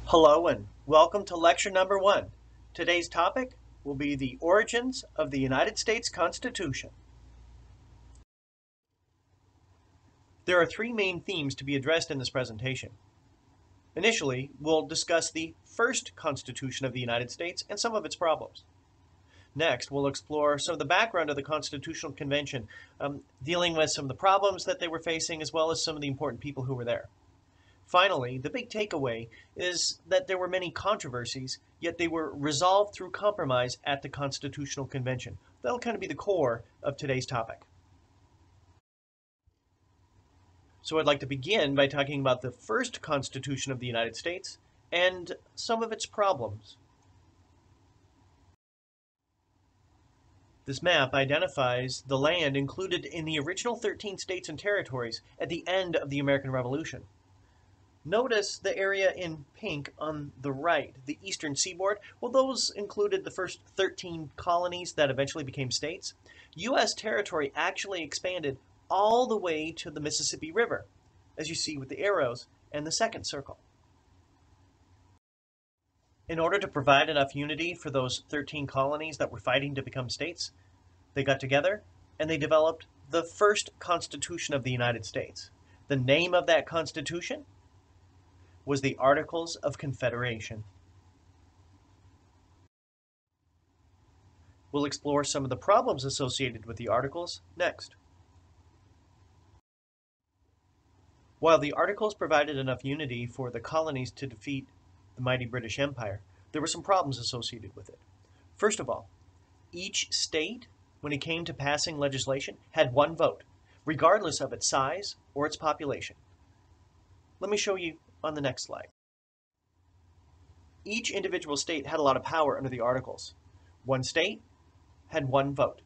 Hello and welcome to lecture number 1. Today's topic will be the origins of the United States Constitution. There are 3 main themes to be addressed in this presentation. Initially, we'll discuss the first Constitution of the United States and some of its problems. Next, we'll explore some of the background of the Constitutional Convention, dealing with some of the problems that they were facing as well as some of the important people who were there. Finally, the big takeaway is that there were many controversies, yet they were resolved through compromise at the Constitutional Convention. That'll kind of be the core of today's topic. So I'd like to begin by talking about the first Constitution of the United States and some of its problems. This map identifies the land included in the original 13 states and territories at the end of the American Revolution. Notice the area in pink on the right, the eastern seaboard. Well, those included the first 13 colonies that eventually became states. U.S. territory actually expanded all the way to the Mississippi River, as you see with the arrows and the second circle. In order to provide enough unity for those 13 colonies that were fighting to become states, they got together and they developed the first Constitution of the United States. The name of that Constitution was the Articles of Confederation. We'll explore some of the problems associated with the Articles next. While the Articles provided enough unity for the colonies to defeat the mighty British Empire, there were some problems associated with it. First of all, each state, when it came to passing legislation, had one vote, regardless of its size or its population. Let me show you on the next slide. Each individual state had a lot of power under the Articles. One state had one vote.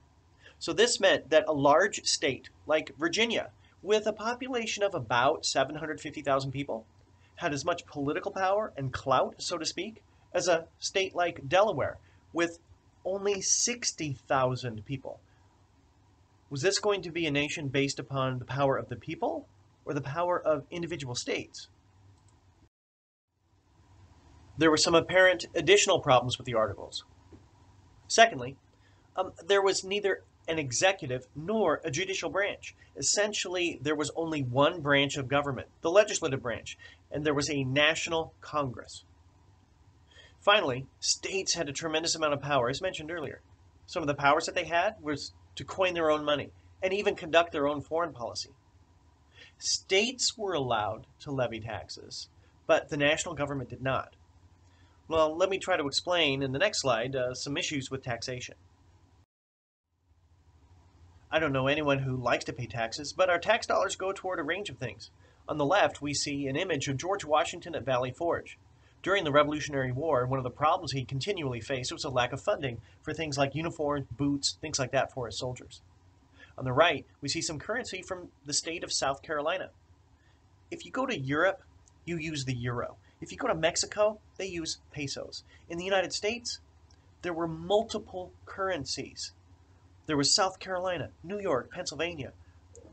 So this meant that a large state like Virginia, with a population of about 750,000 people, had as much political power and clout, so to speak, as a state like Delaware, with only 60,000 people. Was this going to be a nation based upon the power of the people or the power of individual states? There were some apparent additional problems with the Articles. Secondly, there was neither an executive nor a judicial branch. Essentially, there was only one branch of government, the legislative branch, and there was a national Congress. Finally, states had a tremendous amount of power, as mentioned earlier. Some of the powers that they had was to coin their own money and even conduct their own foreign policy. States were allowed to levy taxes, but the national government did not. Well, let me try to explain in the next slide some issues with taxation. I don't know anyone who likes to pay taxes, but our tax dollars go toward a range of things. On the left, we see an image of George Washington at Valley Forge. During the Revolutionary War, one of the problems he continually faced was a lack of funding for things like uniforms, boots, things like that for his soldiers. On the right, we see some currency from the state of South Carolina. If you go to Europe, you use the euro. If you go to Mexico, they use pesos. In the United States, there were multiple currencies. There was South Carolina, New York, Pennsylvania.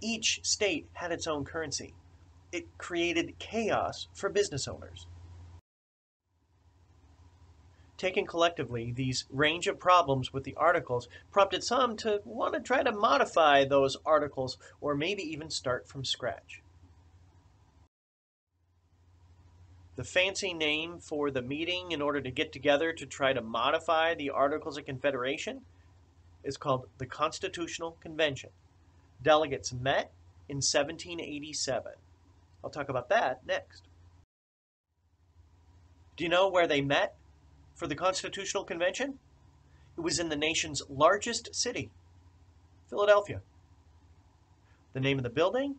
Each state had its own currency. It created chaos for business owners. Taken collectively, these range of problems with the Articles prompted some to want to try to modify those Articles or maybe even start from scratch. The fancy name for the meeting in order to get together to try to modify the Articles of Confederation is called the Constitutional Convention. Delegates met in 1787. I'll talk about that next. Do you know where they met for the Constitutional Convention? It was in the nation's largest city, Philadelphia. The name of the building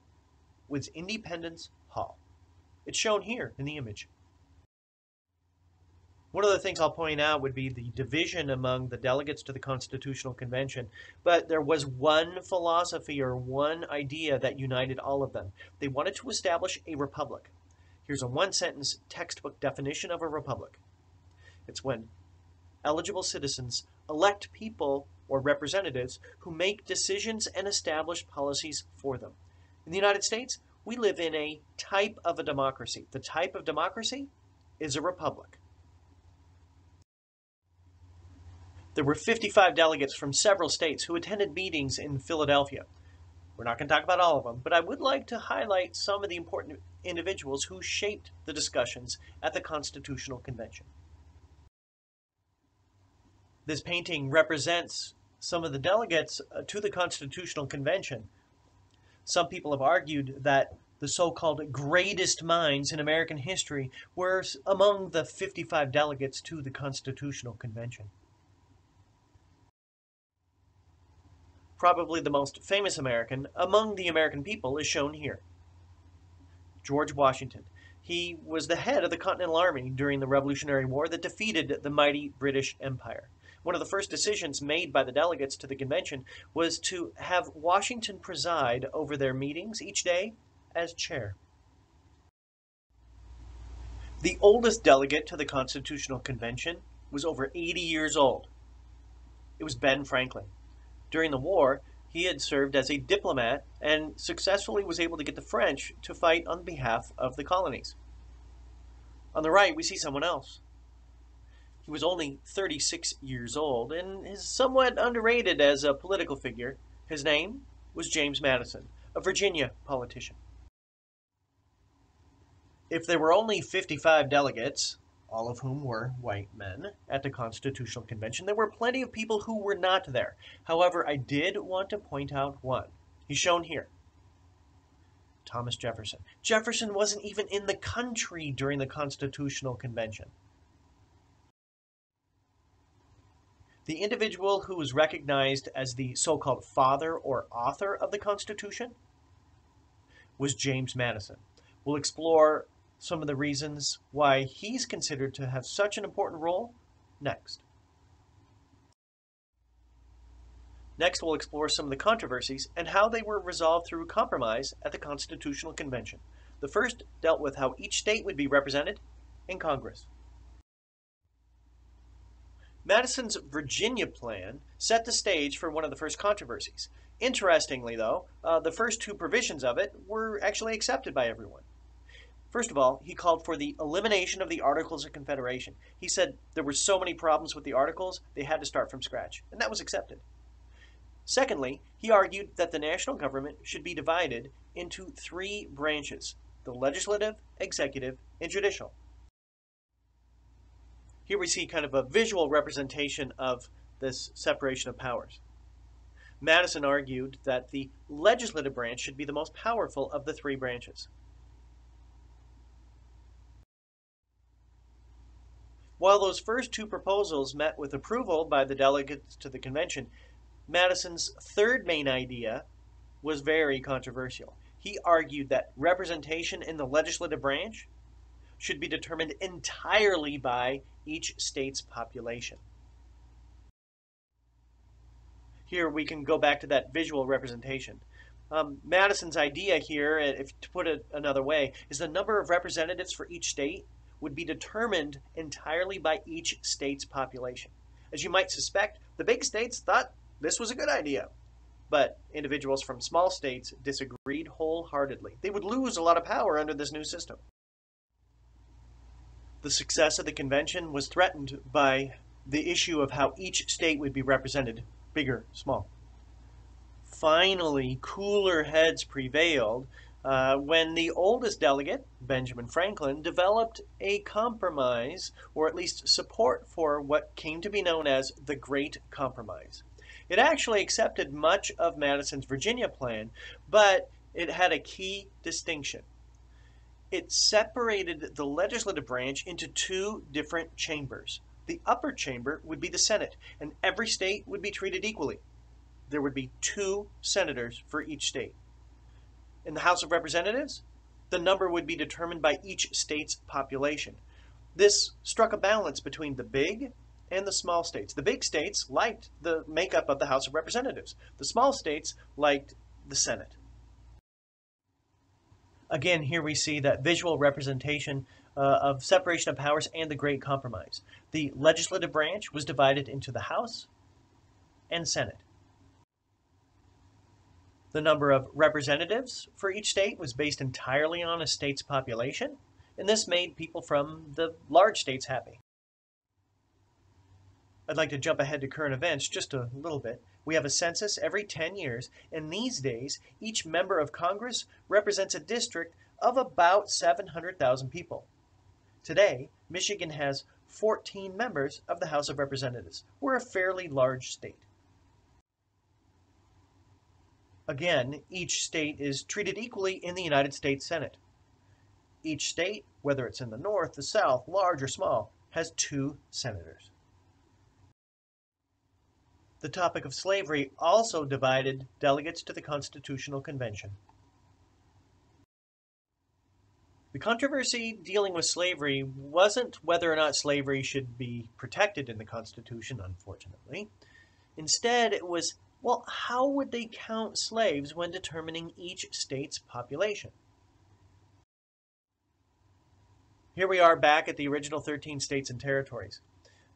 was Independence Hall. It's shown here in the image. One of the things I'll point out would be the division among the delegates to the Constitutional Convention, but there was one philosophy or one idea that united all of them. They wanted to establish a republic. Here's a one-sentence textbook definition of a republic. It's when eligible citizens elect people or representatives who make decisions and establish policies for them. In the United States, we live in a type of a democracy. The type of democracy is a republic. There were 55 delegates from several states who attended meetings in Philadelphia. We're not going to talk about all of them, but I would like to highlight some of the important individuals who shaped the discussions at the Constitutional Convention. This painting represents some of the delegates to the Constitutional Convention. Some people have argued that the so-called greatest minds in American history were among the 55 delegates to the Constitutional Convention. Probably the most famous American among the American people is shown here. George Washington. He was the head of the Continental Army during the Revolutionary War that defeated the mighty British Empire. One of the first decisions made by the delegates to the convention was to have Washington preside over their meetings each day as chair. The oldest delegate to the Constitutional Convention was over 80 years old. It was Ben Franklin. During the war, he had served as a diplomat and successfully was able to get the French to fight on behalf of the colonies. On the right, we see someone else. He was only 36 years old and is somewhat underrated as a political figure. His name was James Madison, a Virginia politician. If there were only 55 delegates, all of whom were white men, at the Constitutional Convention, there were plenty of people who were not there. However, I did want to point out one. He's shown here. Thomas Jefferson. Jefferson wasn't even in the country during the Constitutional Convention. The individual who was recognized as the so-called father or author of the Constitution was James Madison. We'll explore some of the reasons why he's considered to have such an important role next. Next, we'll explore some of the controversies and how they were resolved through compromise at the Constitutional Convention. The first dealt with how each state would be represented in Congress. Madison's Virginia plan set the stage for one of the first controversies. Interestingly, though, the first two provisions of it were actually accepted by everyone. First of all, he called for the elimination of the Articles of Confederation. He said there were so many problems with the Articles, they had to start from scratch, and that was accepted. Secondly, he argued that the national government should be divided into three branches: the legislative, executive, and judicial. Here we see kind of a visual representation of this separation of powers. Madison argued that the legislative branch should be the most powerful of the three branches. While those first two proposals met with approval by the delegates to the convention, Madison's third main idea was very controversial. He argued that representation in the legislative branch should be determined entirely by each state's population. Here we can go back to that visual representation. Madison's idea here, to put it another way, is the number of representatives for each state would be determined entirely by each state's population. As you might suspect, the big states thought this was a good idea, but individuals from small states disagreed wholeheartedly. They would lose a lot of power under this new system. The success of the convention was threatened by the issue of how each state would be represented, big or small. Finally, cooler heads prevailed when the oldest delegate, Benjamin Franklin, developed a compromise, or at least support for what came to be known as the Great Compromise. It actually accepted much of Madison's Virginia plan, but it had a key distinction. It separated the legislative branch into two different chambers. The upper chamber would be the Senate, and every state would be treated equally. There would be 2 senators for each state. In the House of Representatives, the number would be determined by each state's population. This struck a balance between the big and the small states. The big states liked the makeup of the House of Representatives. The small states liked the Senate. Again, here we see that visual representation of separation of powers and the Great Compromise. The legislative branch was divided into the House and Senate. The number of representatives for each state was based entirely on a state's population, and this made people from the large states happy. I'd like to jump ahead to current events just a little bit. We have a census every 10 years, and these days, each member of Congress represents a district of about 700,000 people. Today, Michigan has 14 members of the House of Representatives. We're a fairly large state. Again, each state is treated equally in the United States Senate. Each state, whether it's in the North, the South, large or small, has 2 senators. The topic of slavery also divided delegates to the Constitutional Convention. The controversy dealing with slavery wasn't whether or not slavery should be protected in the Constitution, unfortunately. Instead, it was, well, how would they count slaves when determining each state's population? Here we are back at the original 13 states and territories.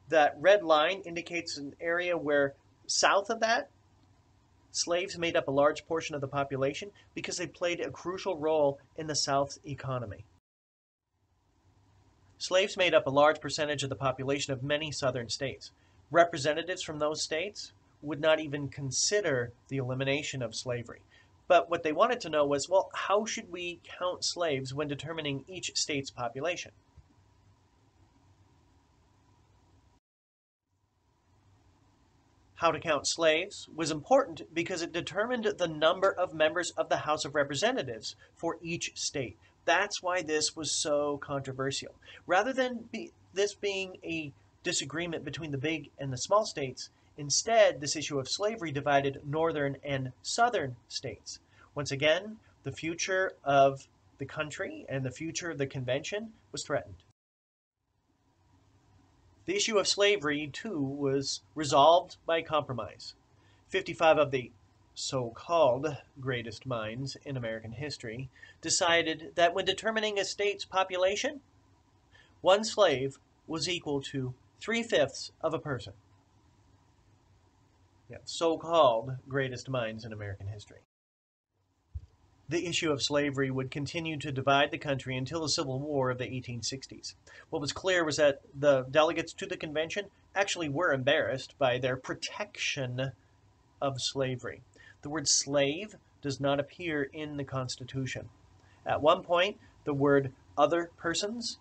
That red line indicates an area where south of that, slaves made up a large portion of the population because they played a crucial role in the South's economy. Slaves made up a large percentage of the population of many southern states. Representatives from those states would not even consider the elimination of slavery. But what they wanted to know was, well, how should we count slaves when determining each state's population? How to count slaves was important because it determined the number of members of the House of Representatives for each state. That's why this was so controversial. Rather than this being a disagreement between the big and the small states, instead, this issue of slavery divided northern and southern states. Once again, the future of the country and the future of the convention was threatened. The issue of slavery, too, was resolved by compromise. 55 of the so-called greatest minds in American history decided that when determining a state's population, one slave was equal to 3/5 of a person. Yeah, so-called greatest minds in American history. The issue of slavery would continue to divide the country until the Civil War of the 1860s. What was clear was that the delegates to the convention actually were embarrassed by their protection of slavery. The word slave does not appear in the Constitution. At one point, the word other persons,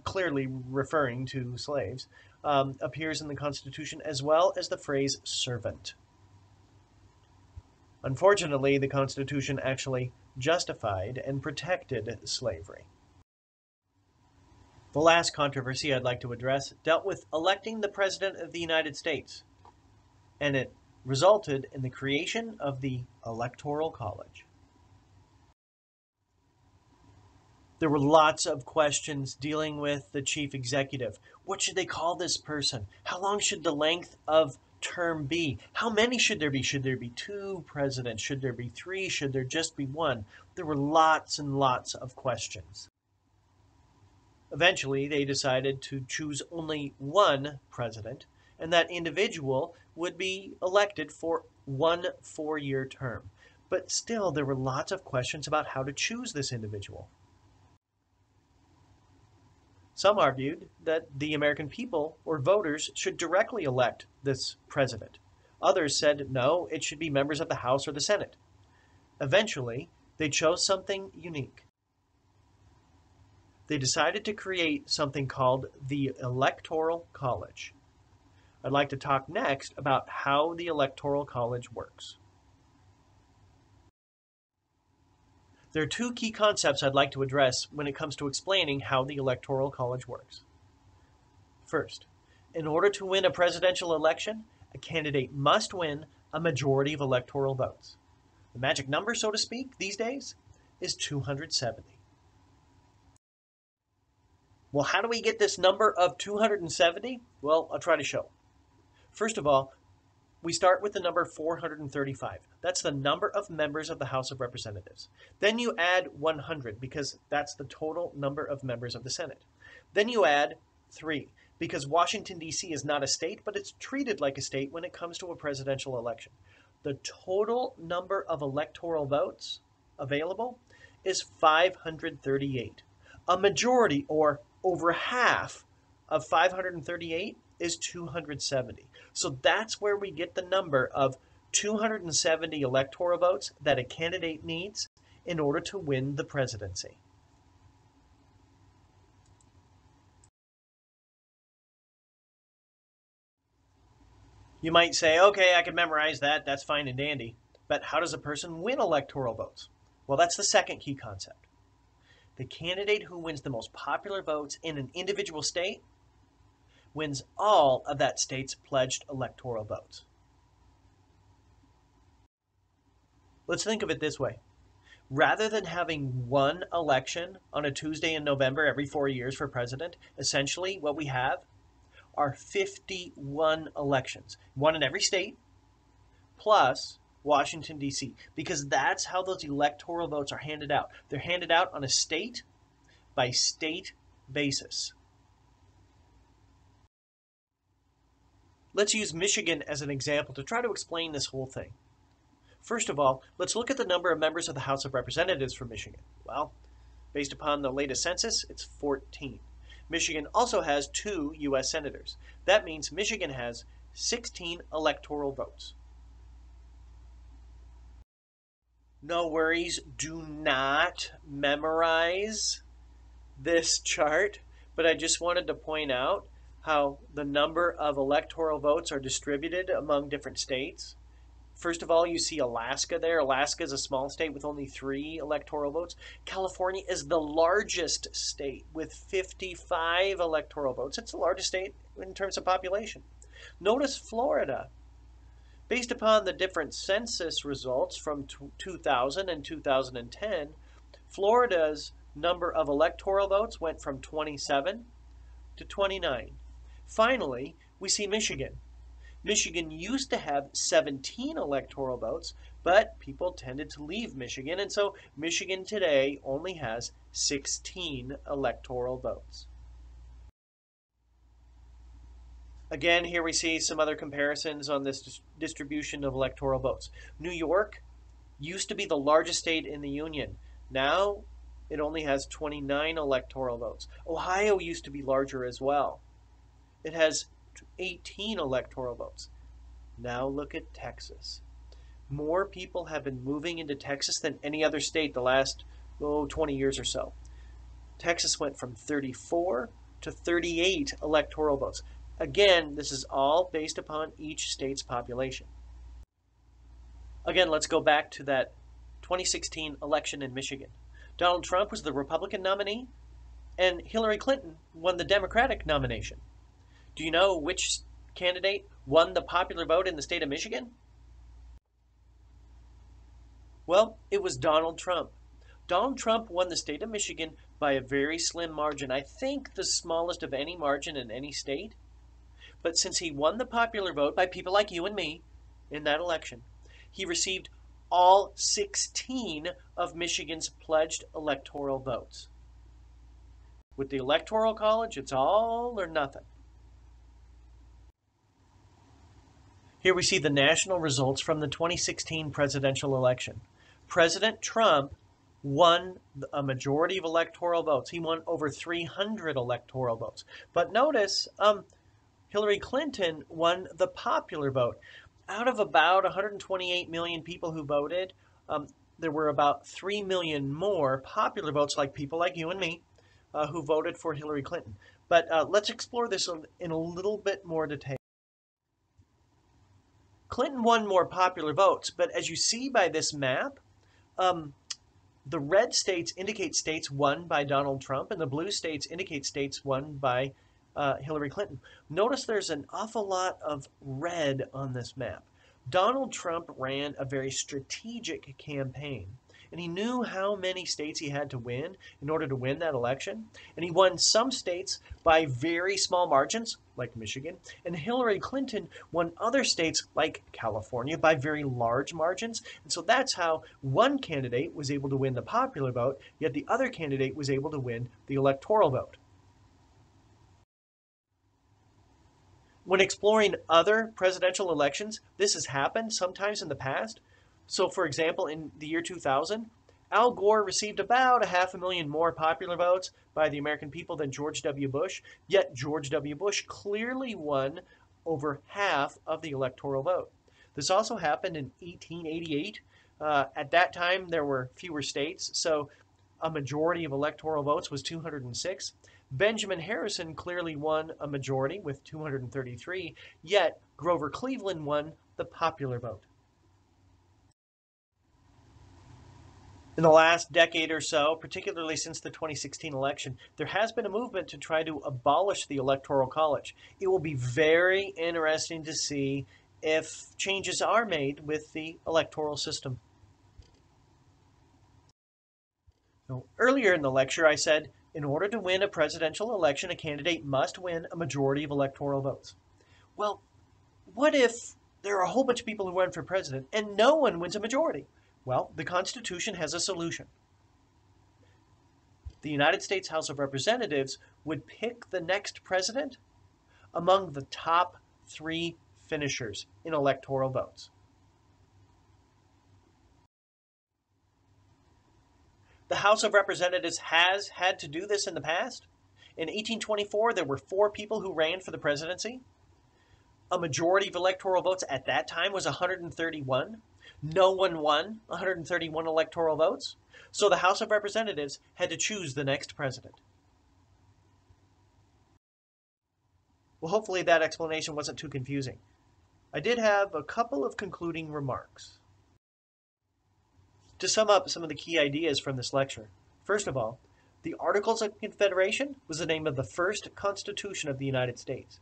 clearly referring to slaves, appears in the Constitution, as well as the phrase servant. Unfortunately, the Constitution actually justified and protected slavery. The last controversy I'd like to address dealt with electing the President of the United States, and it resulted in the creation of the Electoral College. There were lots of questions dealing with the chief executive. What should they call this person? How long should the length of term be? How many should there be? Should there be 2 presidents? Should there be 3? Should there just be 1? There were lots and lots of questions. Eventually, they decided to choose only 1 president, and that individual would be elected for 1 4-year term. But still, there were lots of questions about how to choose this individual. Some argued that the American people or voters should directly elect this president. Others said, no, it should be members of the House or the Senate. Eventually, they chose something unique. They decided to create something called the Electoral College. I'd like to talk next about how the Electoral College works. There are 2 key concepts I'd like to address when it comes to explaining how the Electoral College works. First, in order to win a presidential election, a candidate must win a majority of electoral votes. The magic number, so to speak, these days is 270. Well, how do we get this number of 270? Well, I'll try to show. First of all, we start with the number 435. That's the number of members of the House of Representatives. Then you add 100 because that's the total number of members of the Senate. Then you add 3 because Washington, D.C. is not a state, but it's treated like a state when it comes to a presidential election. The total number of electoral votes available is 538. A majority, or over half, of 538 is 270. So that's where we get the number of 270 electoral votes that a candidate needs in order to win the presidency. You might say, okay, I can memorize that, that's fine and dandy. But how does a person win electoral votes? Well, that's the second key concept. The candidate who wins the most popular votes in an individual state wins all of that state's pledged electoral votes. Let's think of it this way. Rather than having one election on a Tuesday in November every 4 years for president, essentially what we have are 51 elections, one in every state, plus Washington, D.C., because that's how those electoral votes are handed out. They're handed out on a state by state basis. Let's use Michigan as an example to try to explain this whole thing. First of all, let's look at the number of members of the House of Representatives for Michigan. Well, based upon the latest census, it's 14. Michigan also has 2 U.S. senators. That means Michigan has 16 electoral votes. No worries, do not memorize this chart, but I just wanted to point out how the number of electoral votes are distributed among different states. First of all, you see Alaska there. Alaska is a small state with only 3 electoral votes. California is the largest state with 55 electoral votes. It's the largest state in terms of population. Notice Florida. Based upon the different census results from 2000 and 2010, Florida's number of electoral votes went from 27 to 29. Finally, we see Michigan. Michigan used to have 17 electoral votes, but people tended to leave Michigan, and so Michigan today only has 16 electoral votes. Again, here we see some other comparisons on this distribution of electoral votes. New York used to be the largest state in the Union. Now it only has 29 electoral votes. Ohio used to be larger as well. It has 18 electoral votes. Now look at Texas. More people have been moving into Texas than any other state the last 20 years or so. Texas went from 34 to 38 electoral votes. Again, this is all based upon each state's population. Again, let's go back to that 2016 election in Michigan. Donald Trump was the Republican nominee, and Hillary Clinton won the Democratic nomination. Do you know which candidate won the popular vote in the state of Michigan? Well, it was Donald Trump. Donald Trump won the state of Michigan by a very slim margin. I think the smallest of any margin in any state. But since he won the popular vote by people like you and me in that election, he received all 16 of Michigan's pledged electoral votes. With the Electoral College, it's all or nothing. Here we see the national results from the 2016 presidential election. President Trump won a majority of electoral votes. He won over 300 electoral votes. But notice, Hillary Clinton won the popular vote. Out of about 128 million people who voted, there were about 3 million more popular votes, like people like you and me, who voted for Hillary Clinton. But let's explore this in a little bit more detail. Clinton won more popular votes, but as you see by this map, the red states indicate states won by Donald Trump, and the blue states indicate states won by Hillary Clinton. Notice there's an awful lot of red on this map. Donald Trump ran a very strategic campaign, and he knew how many states he had to win in order to win that election. And he won some states by very small margins, like Michigan, and Hillary Clinton won other states, like California, by very large margins. And so that's how one candidate was able to win the popular vote, yet the other candidate was able to win the electoral vote. When exploring other presidential elections, this has happened sometimes in the past. So, for example, in the year 2000, Al Gore received about 500,000 more popular votes by the American people than George W. Bush, yet George W. Bush clearly won over half of the electoral vote. This also happened in 1888. At that time, there were fewer states, so a majority of electoral votes was 206. Benjamin Harrison clearly won a majority with 233, yet Grover Cleveland won the popular vote. In the last decade or so, particularly since the 2016 election, there has been a movement to try to abolish the Electoral College. It will be very interesting to see if changes are made with the electoral system. So, earlier in the lecture, I said, in order to win a presidential election, a candidate must win a majority of electoral votes. Well, what if there are a whole bunch of people who run for president and no one wins a majority? Well, the Constitution has a solution. The United States House of Representatives would pick the next president among the top 3 finishers in electoral votes. The House of Representatives has had to do this in the past. In 1824, there were 4 people who ran for the presidency. A majority of electoral votes at that time was 131. No one won 131 electoral votes, so the House of Representatives had to choose the next president. Well, hopefully that explanation wasn't too confusing. I did have a couple of concluding remarks. To sum up some of the key ideas from this lecture, first of all, the Articles of Confederation was the name of the first Constitution of the United States.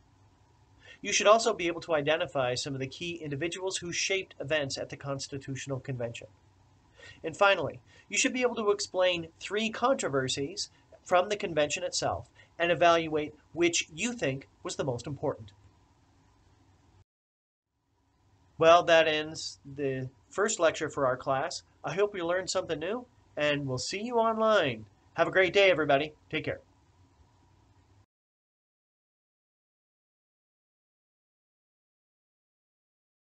You should also be able to identify some of the key individuals who shaped events at the Constitutional Convention. And finally, you should be able to explain 3 controversies from the convention itself and evaluate which you think was the most important. Well, that ends the first lecture for our class. I hope you learned something new, and we'll see you online. Have a great day, everybody. Take care.